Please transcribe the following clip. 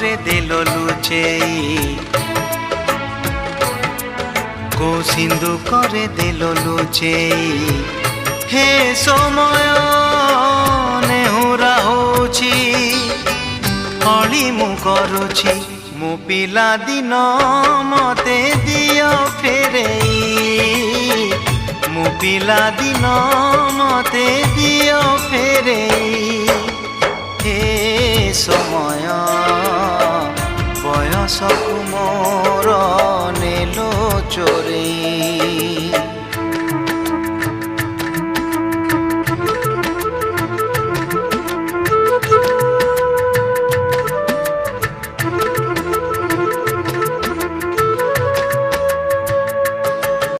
করে দিল লুচেই, কো সিন্ধু করে দিল লুচেই। হে সময় ନେହୁରା ହଉଛି, ଅଳି ମୁଁ କରୁଛି, ମୋ ପିଲା ଦିନ ମତେ ଦିଅ ଫେରେଇ, ମୋ ପିଲା ଦିନ ମତେ ଦିଅ ଫେରେଇ। ହେ ସମୟ ବୟସକୁ ମୋର ନେଲ ଚୋରେଇ।